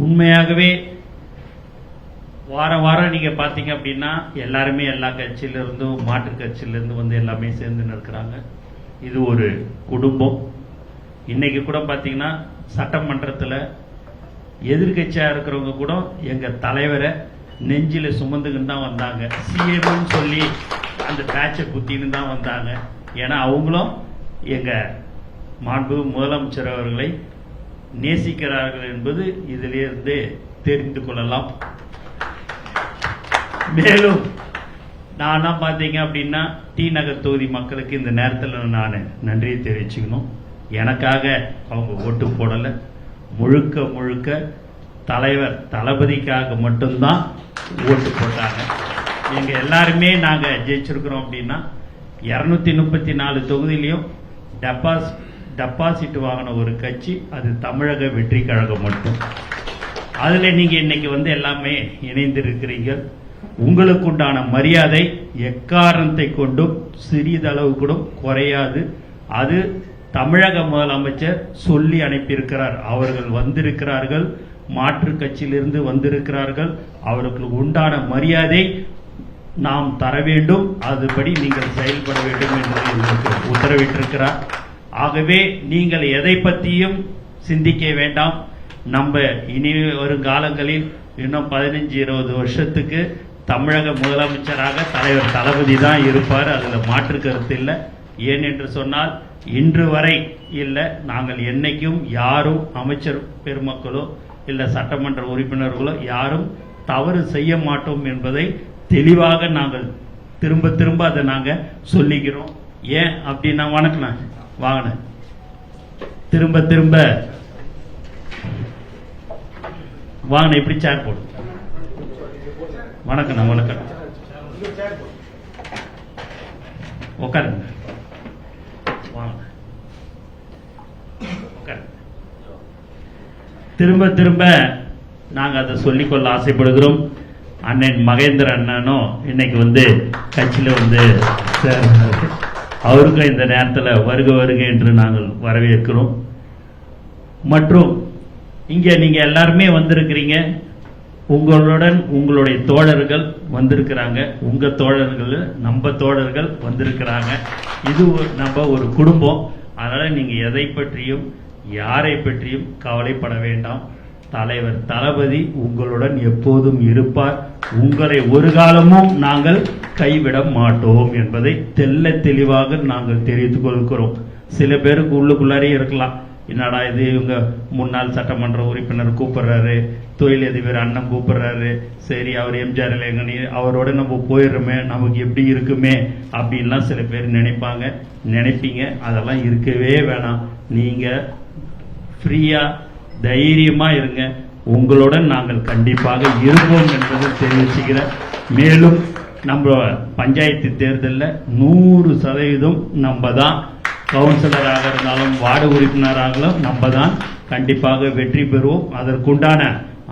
உண்மையாகவே வாரம் வாரம் நீங்க பாத்தீங்க அப்படின்னா எல்லாருமே எல்லா கட்சியிலிருந்தும் மாற்று கட்சியிலிருந்து வந்து எல்லாமே சேர்ந்து இருக்கிறாங்க. இது ஒரு குடும்பம். இன்னைக்கு கூட பாத்தீங்கன்னா சட்டமன்றத்தில் எதிர்கட்சியா இருக்கிறவங்க கூட எங்க தலைவரை நெஞ்சில சுமந்துக்கிட்டு தான் வந்தாங்க. சிஎம்னு சொல்லி அந்த பேட்சை குத்தின்னு தான் வந்தாங்க. ஏன்னா அவங்களும் எங்க மாண்பு முதலமைச்சர் அவர்களை நேசிக்கிறார்கள் என்பது இதிலிருந்து தெரிந்து கொள்ளலாம். மேலும் நானா பாத்தீங்க அப்படின்னா டி நகர் தொகுதி மக்களுக்கு இந்த நேரத்தில் நான் நன்றியை தெரிவிச்சுக்கணும். எனக்காக அவங்க ஓட்டு போடல, முழுக்க முழுக்க தலைவர் தளபதிக்காக மட்டும்தான் ஓட்டு போட்டாங்க. எங்க எல்லாருமே நாங்க ஜெயிச்சிருக்கிறோம் அப்படின்னா 234 தொகுதியிலையும் டெபாசிட் வாங்கின ஒரு கட்சி அது தமிழக வெற்றி கழகம் மட்டும். அதுல நீங்க இன்னைக்கு வந்து எல்லாமே இணைந்திருக்கிறீங்க. உங்களுக்கு உண்டான மரியாதை எக்காரணத்தை கொண்டும் சிறிதளவு கூட குறையாது. அது தமிழக முதலமைச்சர் சொல்லி அனுப்பியிருக்கிறார். அவர்கள் வந்திருக்கிறார்கள், மாற்று கட்சியிலிருந்து வந்திருக்கிறார்கள். அவர்களுக்கு உண்டான மரியாதை நாம் தர வேண்டும், அதுபடி நீங்கள் செயல்பட வேண்டும் என்று உங்களுக்கு உத்தரவிட்டிருக்கிறார். ஆகவே நீங்கள் எதை பற்றியும் சிந்திக்க வேண்டாம். நம்ம இனி வரும் காலங்களில் இன்னும் 15-20 வருஷத்துக்கு தமிழக முதலமைச்சராக தலைவர் தளபதி தான் இருப்பார். அதுல மாற்று கருத்து இல்லை. ஏன் என்று சொன்னால் இன்று வரை இல்லை, நாங்கள் என்னைக்கும் யாரும் அமைச்சர் பெருமக்களோ இல்ல சட்டமன்ற உறுப்பினர்களோ யாரும் தவறு செய்ய மாட்டோம் என்பதை தெளிவாக நாங்கள் திரும்ப திரும்ப அதை நாங்க சொல்லிக்கிறோம். ஏன் அப்படின்னா வணக்கம் வாங்க திரும்ப திரும்ப வாங்க இப்படி சேர் போடு. வணக்கம் வணக்கம் உட்காருங்க. வாங்க உட்காருங்க. திரும்ப திரும்ப நாங்கள் அதை சொல்லிக்கொள்ள ஆசைப்படுகிறோம். அண்ணன் மகேந்திர அண்ணனும் இன்னைக்கு வந்து கட்சியில் வந்து அவருக்கும் இந்த நேரத்தில் வருக வருக என்று நாங்கள் வரவேற்கிறோம். மற்றும் இங்கே நீங்க எல்லாருமே வந்திருக்கிறீங்க. உங்களுடன் உங்களுடைய தோழர்கள் வந்திருக்கிறாங்க. உங்க தோழர்கள் நம்ம தோழர்கள் வந்திருக்கிறாங்க. இது நம்ம ஒரு குடும்பம். அதனால நீங்க எதை பற்றியும் யாரை பற்றியும் கவலைப்பட வேண்டாம். தலைவர் தளபதி உங்களுடன் எப்போதும் இருப்பார். உங்களை ஒரு காலமும் நாங்கள் கைவிட மாட்டோம் என்பதை தெல்ல தெளிவாக நாங்கள் தெரிவித்துக் கொள்கிறோம். சில பேருக்கு உள்ளுக்குள்ளாரே இருக்கலாம், என்னடா இது இவங்க முன்னாள் சட்டமன்ற உறுப்பினர் கூப்பிடுறாரு, தொழிலதிபர் அண்ணன் கூப்பிடுறாரு, சரி அவர் எம்ஜிஆர் இளைஞனி அவரோட நம்ம போயிடுறோமே, நமக்கு எப்படி இருக்குமே அப்படின்லாம் சில பேர் நினைப்பீங்க. அதெல்லாம் இருக்கவே வேணாம். நீங்க ஃப்ரீயா தைரியமா இருங்க. உங்களுடன் நாங்கள் கண்டிப்பாக இருப்போம் என்பதை தெரிவிச்சுக்கிறேன். மேலும் நம்ம பஞ்சாயத்து தேர்தலில் 100% நம்ம தான் கவுன்சிலராக இருந்தாலும் வார்டு உறுப்பினராகலும் நம்ம தான் கண்டிப்பாக வெற்றி பெறுவோம். அதற்குண்டான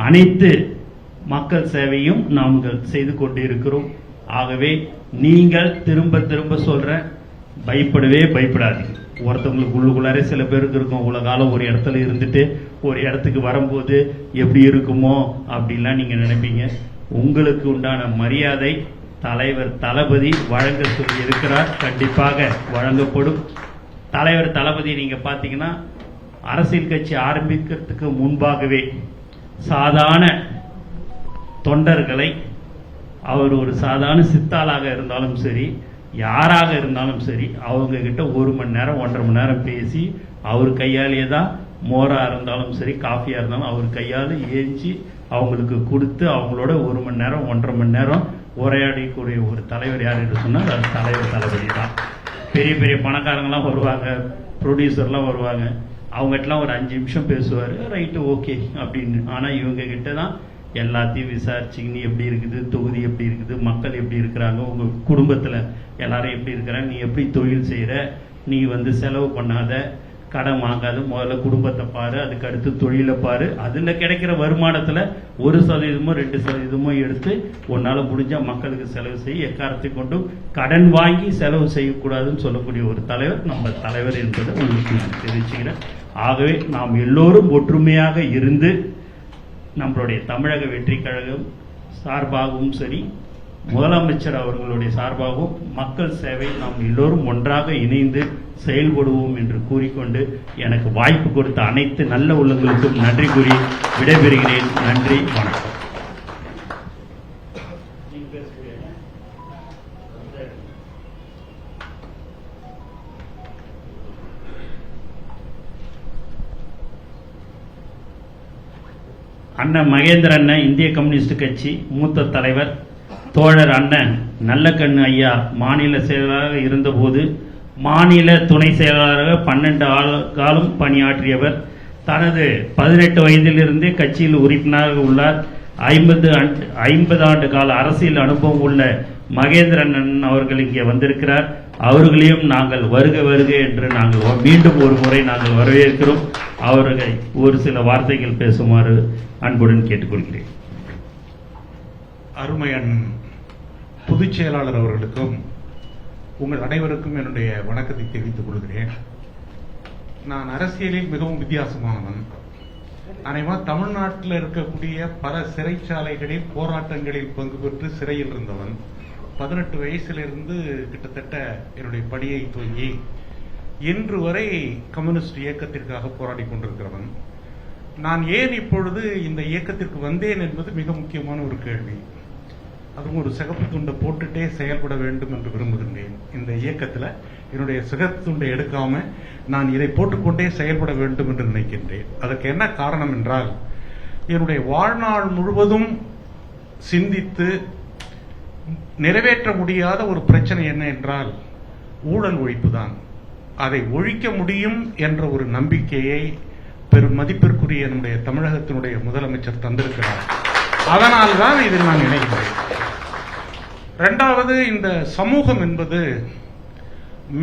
அனைத்து மக்கள் சேவையும் நாங்கள் செய்து கொண்டிருக்கிறோம். ஆகவே நீங்கள் திரும்ப திரும்ப சொல்ற பயப்படவே பயப்படாதீங்க. ஒருத்தவங்களுக்கு உள்ளுக்குள்ளாரே சில பேருக்கு இருக்கும், இவ்வளோ காலம் ஒரு இடத்துல இருந்துட்டு ஒரு இடத்துக்கு வரும்போது எப்படி இருக்குமோ அப்படின்லாம் நீங்க நினைப்பீங்க. உங்களுக்கு உண்டான மரியாதை தலைவர் தளபதி வழங்க சொல்லி இருக்கிறார். கண்டிப்பாக வழங்கப்படும். தலைவர் தளபதி நீங்க பாத்தீங்கன்னா அரசியல் கட்சி ஆரம்பிக்கிறதுக்கு முன்பாகவே சாதாரண தொண்டர்களை, அவர் ஒரு சாதாரண சித்தாளாக இருந்தாலும் சரி, யாராக இருந்தாலும் சரி, அவங்க கிட்ட 1 மணி நேரம் 1.5 மணி நேரம் பேசி அவர் கையாலேயே தான் மோரா இருந்தாலும் சரி காஃபியா இருந்தாலும் அவர் கையால் ஏஞ்சி அவங்களுக்கு கொடுத்து அவங்களோட 1 மணி நேரம் 1.5 மணி நேரம் உரையாடக்கூடிய ஒரு தலைவர் யார் என்று சொன்னால் அது தலைவர் தளபதி தான். பெரிய பெரிய பணக்காரங்களாம் வருவாங்க, ப்ரொடியூசர்லாம் வருவாங்க, அவங்ககிட்டலாம் ஒரு 5 நிமிஷம் பேசுவார், ரைட்டு ஓகே அப்படின்னு. ஆனால் இவங்க கிட்ட தான் எல்லாத்தையும் விசாரிச்சிங்க. நீ எப்படி இருக்குது, தொகுதி எப்படி இருக்குது, மக்கள் எப்படி இருக்கிறாங்க, உங்க குடும்பத்தில் எல்லாரும் எப்படி இருக்கிறாங்க, நீ எப்படி தொழில் செய்கிற, நீ வந்து செலவு பண்ணாத, கடன் வாங்காத, முதல்ல குடும்பத்தை பாரு, அதுக்கு அடுத்து தொழிலை பாரு, அதுல கிடைக்கிற வருமானத்துல 1% 2% எடுத்து உன்னால முடிஞ்சா மக்களுக்கு செலவு செய்ய, எக்காரத்தை கொண்டும் கடன் வாங்கி செலவு செய்யக்கூடாதுன்னு சொல்லக்கூடிய ஒரு தலைவர் நம்ம தலைவர் என்பதை உங்களுக்கு நான் தெரிவிச்சுக்கிறேன். ஆகவே நாம் எல்லோரும் ஒற்றுமையாக இருந்து நம்மளுடைய தமிழக வெற்றி கழகம் சார்பாகவும் சரி, முதலமைச்சர் அவர்களுடைய சார்பாகவும் மக்கள் சேவை நாம் எல்லோரும் ஒன்றாக இணைந்து செயல்படுவோம் என்று கூறிக்கொண்டு எனக்கு வாய்ப்பு கொடுத்த அனைத்து நல்ல உள்ளங்களுக்கும் நன்றி கூறி விடைபெறுகிறேன். நன்றி, வணக்கம். அண்ணன் மகேந்திர அண்ணன், இந்திய கம்யூனிஸ்ட் கட்சி மூத்த தலைவர், தோழர் அண்ணன் நல்லக்கண்ணு ஐயா மாநில செயலாளராக இருந்தபோது மாநில துணை செயலாளராக 12 காலம் பணியாற்றியவர். தனது 18 வயதிலிருந்தே கட்சியில் உறுப்பினராக உள்ளார். 50 ஆண்டு கால அரசியல் அனுபவம் உள்ள மகேந்திரன் அவர்கள் இங்கே வந்திருக்கிறார். அவர்களையும் நாங்கள் வருக வருக என்று நாங்கள் மீண்டும் ஒரு முறை நாங்கள் வரவேற்கிறோம். அவர்களை ஒரு சில வார்த்தைகள் பேசுமாறு அன்புடன் கேட்டுக்கொள்கிறேன். அருமையன் பொதுச் செயலாளர் அவர்களுக்கும் உங்கள் அனைவருக்கும் என்னுடைய வணக்கத்தை தெரிவித்துக் கொள்கிறேன். நான் அரசியலில் மிகவும் வித்தியாசமானவன். அனைவரும் தமிழ்நாட்டில் இருக்கக்கூடிய பல சிறைச்சாலைகளில் போராட்டங்களில் பங்கு பெற்று சிறையில் இருந்தவன். 18 வயசிலிருந்து கிட்டத்தட்ட என்னுடைய பணியை துவங்கி இன்று வரை கம்யூனிஸ்ட் இயக்கத்திற்காக போராடி கொண்டிருக்கிறவன். நான் ஏன் இப்பொழுது இந்த இயக்கத்திற்கு வந்தேன் என்பது மிக முக்கியமான ஒரு கேள்வி. அதுவும் ஒரு சிகப்பு துண்டை போட்டுட்டே செயல்பட வேண்டும் என்று விரும்புகின்றேன். இந்த இயக்கத்தில் என்னுடைய சிகப்பு துண்டை எடுக்காம நான் இதை போட்டுக்கொண்டே செயல்பட வேண்டும் என்று நினைக்கின்றேன். அதற்கு என்ன காரணம் என்றால், என்னுடைய வாழ்நாள் முழுவதும் சிந்தித்து நிறைவேற்ற முடியாத ஒரு பிரச்சனை என்ன என்றால் ஊழல் ஒழிப்பு தான். அதை ஒழிக்க முடியும் என்ற ஒரு நம்பிக்கையை பெரும் மதிப்பிற்குரிய என்னுடைய தமிழகத்தினுடைய முதலமைச்சர் தந்திருக்கிறார். அதனால்தான் இதில் நான் நினைக்கிறேன். இரண்டாவது, இந்த சமூகம் என்பது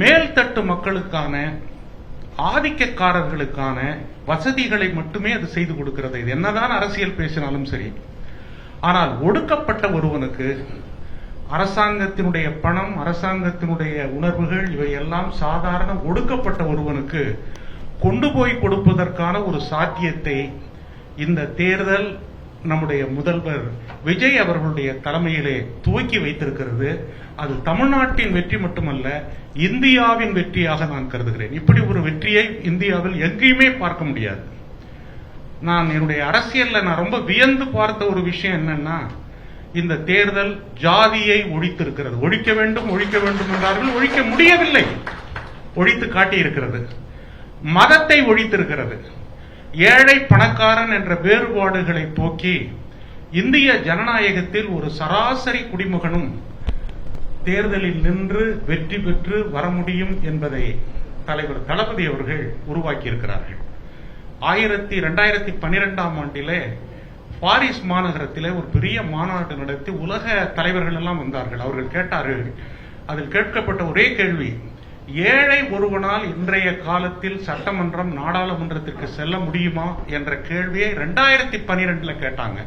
மேல்தட்டு மக்களுக்கான, ஆதிக்கக்காரர்களுக்கான வசதிகளை மட்டுமே அது செய்து கொடுக்கிறது. இது என்னதான் அரசியல் பேசினாலும் சரி. ஆனால் ஒடுக்கப்பட்ட ஒருவனுக்கு அரசாங்கத்தினுடைய பணம், அரசாங்கத்தினுடைய உணர்வுகள் இவையெல்லாம் சாதாரண ஒடுக்கப்பட்ட ஒருவனுக்கு கொண்டு போய் கொடுப்பதற்கான ஒரு சாத்தியத்தை இந்த தேர்தல் நம்முடைய முதல்வர் விஜய் அவர்களுடைய தலைமையிலே துவக்கி வைத்திருக்கிறது. அது தமிழ்நாட்டின் வெற்றி மட்டுமல்ல, இந்தியாவின் வெற்றியாக நான் கருதுகிறேன். இப்படி ஒரு வெற்றியை இந்தியாவில் எங்கேயுமே பார்க்க முடியாது. நான் என்னுடைய அரசியல்ல நான் ரொம்ப வியந்து பார்த்த ஒரு விஷயம் என்னன்னா, இந்த தேர்தல் ஜாதியை ஒழித்திருக்கிறது. ஒழிக்க வேண்டும் ஒழிக்க வேண்டும் என்றார்கள், ஒழிக்க முடியவில்லை. ஒழித்து காட்டியிருக்கிறது. மதத்தை ஒழித்திருக்கிறது. ஏழை பணக்காரன் என்ற வேறுபாடுகளை போக்கி இந்திய ஜனநாயகத்தில் ஒரு சராசரி குடிமகனும் தேர்தலில் நின்று வெற்றி பெற்று வர முடியும் என்பதை தலைவர் தளபதி அவர்கள் உருவாக்கி இருக்கிறார்கள். 2012ஆம் ஆண்டிலே பாரிஸ் மாநகரத்திலே ஒரு பெரிய மாநாடு நடத்தி உலக தலைவர்கள் எல்லாம் வந்தார்கள். அவர்கள் கேட்டார்கள், அதில் கேட்கப்பட்ட ஒரே கேள்வி, ஏழை ஒருவனால் இன்றைய காலத்தில் சட்டமன்றம், நாடாளுமன்றத்திற்கு செல்ல முடியுமா என்ற கேள்வியை 2012 கேட்டாங்க.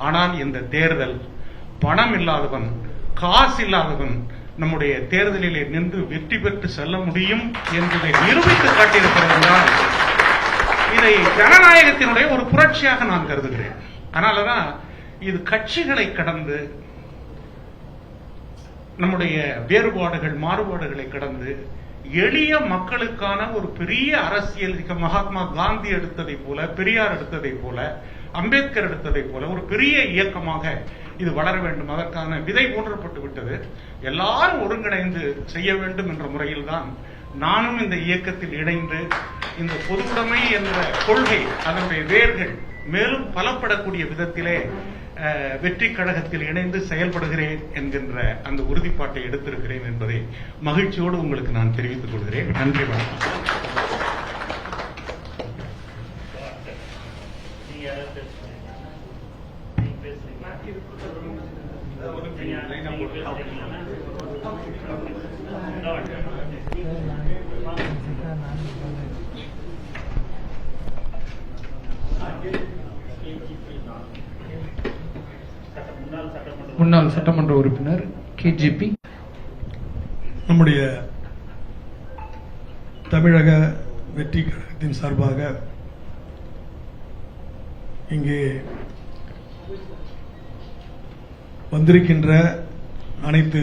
ஆனால் இந்த தேர்தல் பணம் இல்லாதவன், காசு இல்லாதவன் நம்முடைய தேர்தலிலே நின்று வெற்றி பெற்று செல்ல முடியும் என்பதை நிரூபித்து காட்டியிருக்கிறார். இதை ஜனநாயகத்தினுடைய ஒரு புரட்சியாக நான் கருதுகிறேன். அதனாலதான் இது கட்சிகளை கடந்து, நம்முடைய வேறுபாடுகள் மாறுபாடுகளை கடந்து எளிய மக்களுக்கான ஒரு பெரிய அரசியல், மகாத்மா காந்தி எடுத்ததை போல, பெரியார் எடுத்ததை போல, அம்பேத்கர் எடுத்ததை போல ஒரு பெரிய இயக்கமாக இது வளர வேண்டும். அதற்கான விதை ஊன்றப்பட்டு விட்டது. எல்லாரும் ஒருங்கிணைந்து செய்ய வேண்டும் என்ற முறையில் தான் நானும் இந்த இயக்கத்தில் இணைந்து இந்த பொதுவுடைமை என்ற கொள்கை, அதனுடைய வேர்கள் மேலும் பலப்படக்கூடிய விதத்திலே வெற்றி கழகத்தில் இணைந்து செயல்படுகிறேன் என்கின்ற அந்த உறுதிப்பாட்டை எடுத்திருக்கிறேன் என்பதை மகிழ்ச்சியோடு உங்களுக்கு நான் தெரிவித்துக் கொள்கிறேன். நன்றி, வணக்கம். முன்னாள் சட்டமன்ற உறுப்பினர் KGP. நம்முடைய தமிழக வெற்றி கழகத்தின் சார்பாக இங்கே வந்திருக்கின்ற அனைத்து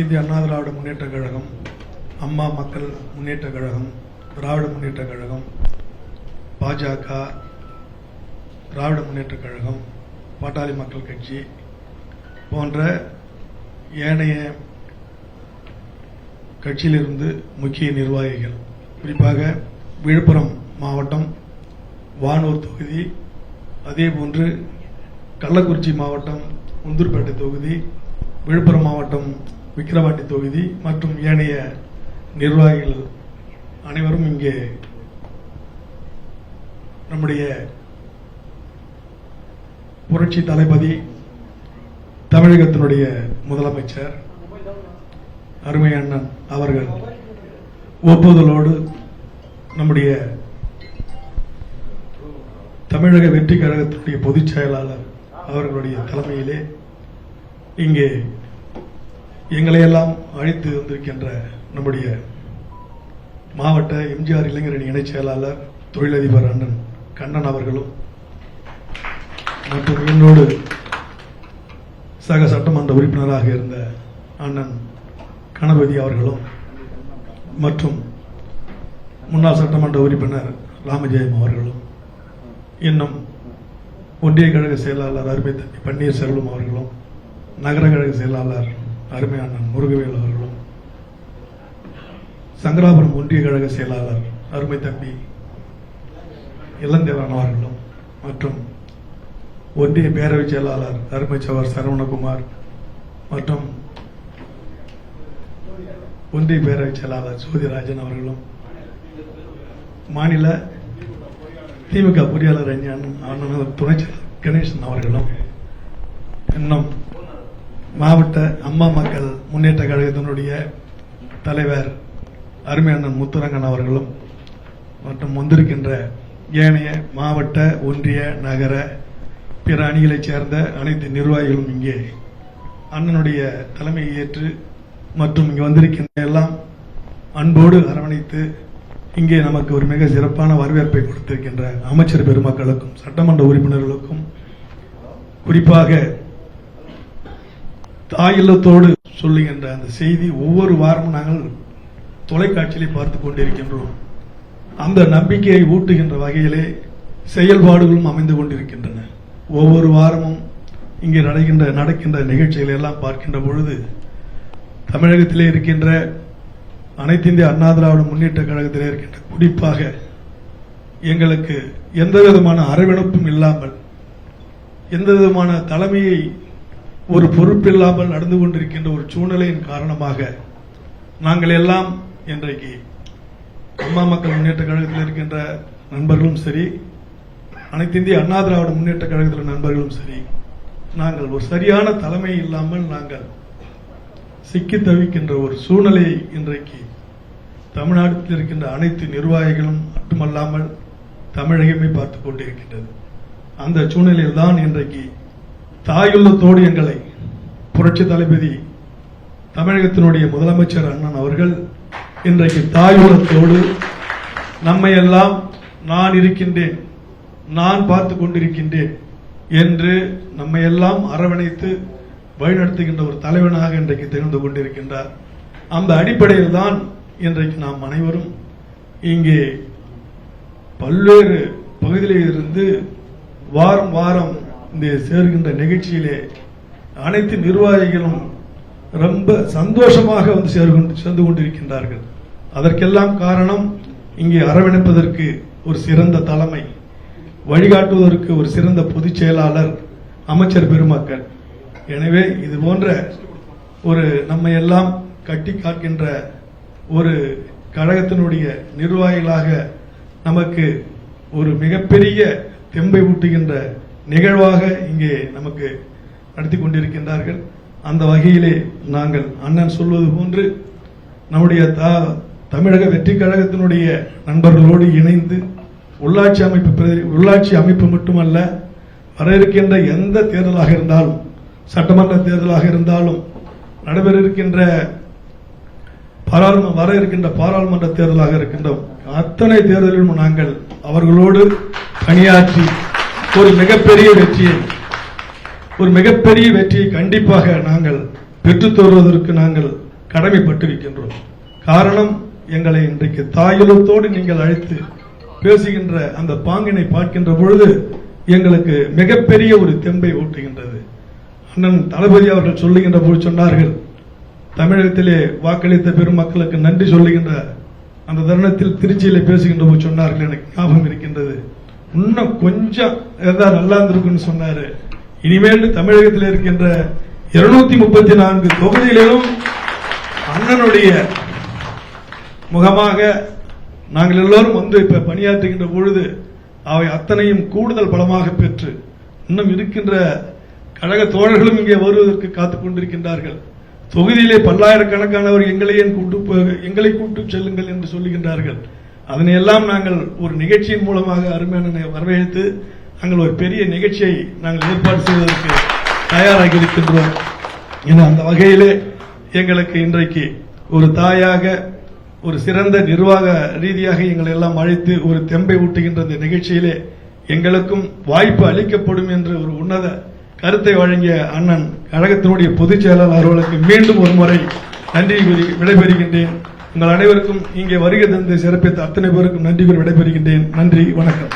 இந்திய அண்ணா திராவிட முன்னேற்ற கழகம், அம்மா மக்கள் முன்னேற்ற கழகம், திராவிட முன்னேற்ற கழகம், பாஜக, திராவிட முன்னேற்ற கழகம், பாட்டாளி மக்கள் கட்சி போன்ற ஏனைய கட்சியிலிருந்து முக்கிய நிர்வாகிகள், குறிப்பாக விழுப்புரம் மாவட்டம் வானூர் தொகுதி, அதேபோன்று கள்ளக்குறிச்சி மாவட்டம் உந்தூர்பேட்டை தொகுதி, விழுப்புரம் மாவட்டம் விக்கிரவாண்டி தொகுதி மற்றும் ஏனைய நிர்வாகிகள் அனைவரும் இங்கே நம்முடைய புரட்சி தளபதி, தமிழகத்தினுடைய முதலமைச்சர் அருமை அண்ணன் அவர்கள் ஒப்புதலோடு நம்முடைய தமிழக வெற்றி கழகத்தினுடைய பொதுச் செயலாளர் அவர்களுடைய தலைமையிலே இங்கே எங்களையெல்லாம் அழைத்து வந்திருக்கின்ற நம்முடைய மாவட்ட எம்ஜிஆர் இளைஞரணி இணைச் செயலாளர் தொழிலதிபர் அண்ணன் கண்ணன் அவர்களும் மற்றும் என்னோடு சக சட்டமன்ற உறுப்பினராக இருந்த அண்ணன் கணபதி அவர்களும் மற்றும் முன்னாள் சட்டமன்ற உறுப்பினர் ராமஜெயம் அவர்களும் இன்னும் ஒன்றிய கழக செயலாளர் அருமை தம்பி பன்னீர்செல்வம் அவர்களும் நகர கழக செயலாளர் அருமை அண்ணன் முருகவேல் அவர்களும் சங்கராபுரம் ஒன்றிய கழக செயலாளர் அருமை தம்பி இளந்தேவன் அவர்களும் மற்றும் ஒன்றிய பேரவை செயலாளர் அருமை சவர் சரவணகுமார் மற்றும் ஒன்றிய பேரவை செயலாளர் சோதிராஜன் அவர்களும் மாநில திமுக பொறியாளர் அண்ணன் துணை செயலர் கணேசன் அவர்களும் இன்னும் மாவட்ட அம்மா மக்கள் முன்னேற்ற கழகத்தினுடைய தலைவர் அருமை அண்ணன் முத்துரங்கன் அவர்களும் மற்றும் வந்திருக்கின்ற ஏனைய மாவட்ட ஒன்றிய நகர பிற அணிகளைச் சேர்ந்த அனைத்து நிர்வாகிகளும் இங்கே அண்ணனுடைய தலைமையை ஏற்று மற்றும் இங்கே வந்திருக்கின்ற எல்லாம் அன்போடு அரவணைத்து இங்கே நமக்கு ஒரு மிக சிறப்பான வரவேற்பை கொடுத்திருக்கின்ற அமைச்சர் பெருமக்களுக்கும் சட்டமன்ற உறுப்பினர்களுக்கும் குறிப்பாக தாயில்லத்தோடு சொல்லுகின்ற அந்த செய்தி ஒவ்வொரு வாரமும் நாங்கள் தொலைக்காட்சியிலே பார்த்துக் கொண்டிருக்கின்றோம். அந்த நம்பிக்கையை ஊட்டுகின்ற வகையிலே செயல்பாடுகளும் அமைந்து கொண்டிருக்கின்றன. ஒவ்வொரு வாரமும் இங்கே நடக்கின்ற நிகழ்ச்சிகளை எல்லாம் பார்க்கின்ற பொழுது தமிழகத்திலே இருக்கின்ற அனைத்து இந்திய அண்ணா திராவிட முன்னேற்ற கழகத்திலே இருக்கின்ற குறிப்பாக எங்களுக்கு எந்த விதமான அரவணைப்பும் இல்லாமல் எந்த விதமான தலைமையை ஒரு பொறுப்பில்லாமல் நடந்து கொண்டிருக்கின்ற ஒரு சூழ்நிலையின் காரணமாக நாங்கள் எல்லாம் இன்றைக்கு அம்மா மக்கள் முன்னேற்ற கழகத்தில் இருக்கின்ற நண்பர்களும் சரி, அனைத்து இந்திய அண்ணா திராவிட முன்னேற்ற கழகத்தில் நண்பர்களும் சரி, நாங்கள் ஒரு சரியான தலைமை இல்லாமல் நாங்கள் சிக்கி தவிக்கின்ற ஒரு சூழ்நிலையை இன்றைக்கு தமிழ்நாட்டில் இருக்கின்ற அனைத்து நிர்வாகிகளும் மட்டுமல்லாமல் தமிழகமே பார்த்துக் கொண்டிருக்கின்றது. அந்த சூழ்நிலையில் தான் இன்றைக்கு தாயுள்ளத்தோடு எங்களை புரட்சி தளபதி தமிழகத்தினுடைய முதலமைச்சர் அண்ணன் அவர்கள் இன்றைக்கு தாயுள்ளத்தோடு நம்மையெல்லாம் நான் இருக்கின்றேன், நான் பார்த்துக் கொண்டிருக்கின்றேன் என்று நம்மையெல்லாம் அரவணைத்து வழிநடத்துகின்ற ஒரு தலைவனாக இன்றைக்கு திகழ்ந்து கொண்டிருக்கின்றார். அந்த அடிப்படையில் தான் இன்றைக்கு நாம் அனைவரும் இங்கே பல்வேறு பகுதிகளில் இருந்து வாரம் வாரம் இந்த சேர்கின்ற நிகழ்ச்சியிலே அனைத்து நிர்வாகிகளும் ரொம்ப சந்தோஷமாக வந்து சேர்ந்து கொண்டிருக்கின்றார்கள். அதற்கெல்லாம் காரணம் இங்கே அரவணைப்பதற்கு ஒரு சிறந்த தலைமை, வழிகாட்டுவதற்கு ஒரு சிறந்த பொதுச் செயலாளர், அமைச்சர் பெருமக்கள். எனவே இது போன்ற ஒரு நம்மை எல்லாம் கட்டி காக்கின்ற ஒரு கழகத்தினுடைய நிர்வாகிகளாக நமக்கு ஒரு மிகப்பெரிய தெம்பை ஊட்டுகின்ற நிகழ்வாக இங்கே நமக்கு நடத்தி கொண்டிருக்கின்றார்கள். அந்த வகையிலே நாங்கள் அண்ணன் சொல்வது போன்று நம்முடைய தமிழக வெற்றி கழகத்தினுடைய நண்பர்களோடு இணைந்து உள்ளாட்சி அமைப்பு மட்டுமல்ல, வர இருக்கின்ற எந்த தேர்தலாக இருந்தாலும், சட்டமன்ற தேர்தலாக இருந்தாலும், நடைபெற இருக்கின்ற வர இருக்கின்ற பாராளுமன்ற தேர்தலாக இருக்கின்ற அத்தனை தேர்தலிலும் நாங்கள் அவர்களோடு பணியாற்றி ஒரு மிகப்பெரிய வெற்றியை கண்டிப்பாக நாங்கள் பெற்றுத் தருவதற்கு நாங்கள் கடமைப்பட்டிருக்கின்றோம். காரணம், எங்களை இன்றைக்கு தாயுள்ளத்தோடு நீங்கள் அழைத்து பேசுகின்ற அந்த பாங்கினை பார்க்கின்ற பொழுது எங்களுக்கு மிகப்பெரிய ஒரு தெம்பை ஊட்டுகின்றது. அண்ணன் தளபதி அவர்கள் சொல்லுகின்ற போது சொன்னார்கள், தமிழகத்திலே வாக்களித்த பெருமக்களுக்கு நன்றி சொல்லுகின்ற அந்த தருணத்தில் திருச்சியிலே பேசுகின்ற போது சொன்னார்கள், எனக்கு ஞாபகம் இருக்கின்றது. இன்னும் கொஞ்சம் ஏதாவது நல்லா இருந்திருக்குன்னு சொன்னாரு. இனிமேல் தமிழகத்தில் இருக்கின்ற 234 தொகுதிகளிலும் அண்ணனுடைய முகமாக நாங்கள் எல்லோரும் வந்து இப்ப பணியாற்றுகின்ற பொழுது அவை அத்தனையும் கூடுதல் பலமாக பெற்று இன்னும் இருக்கின்ற கழக தோழர்களும் இங்கே வருவதற்கு காத்துக் கொண்டிருக்கின்றார்கள். தொகுதியிலே பல்லாயிரக்கணக்கானவர் எங்களை கூட்டு செல்லுங்கள் என்று சொல்லுகின்றார்கள். அதனையெல்லாம் நாங்கள் ஒரு நிகழ்ச்சியின் மூலமாக அருமையான வரவேற்று நாங்கள் ஒரு பெரிய நிகழ்ச்சியை நாங்கள் ஏற்பாடு செய்வதற்கு தயாராகி இருக்கின்றோம். என அந்த வகையிலே எங்களுக்கு இன்றைக்கு ஒரு தாயாக, ஒரு சிறந்த நிர்வாக ரீதியாக எங்களை எல்லாம் அழைத்து ஒரு தெம்பை ஊட்டுகின்ற இந்த நிகழ்ச்சியிலே எங்களுக்கும் வாய்ப்பு அளிக்கப்படும் என்று ஒரு உன்னத கருத்தை வழங்கிய அண்ணன் கழகத்தினுடைய பொதுச் செயலாளர் அவர்களுக்கு மீண்டும் ஒரு முறை நன்றி கூறி விடைபெறுகின்றேன். உங்கள் அனைவருக்கும் இங்கே வருகை தந்து சிறப்பித்த அத்தனை பேருக்கும் நன்றி கூறி விடைபெறுகின்றேன். நன்றி, வணக்கம்.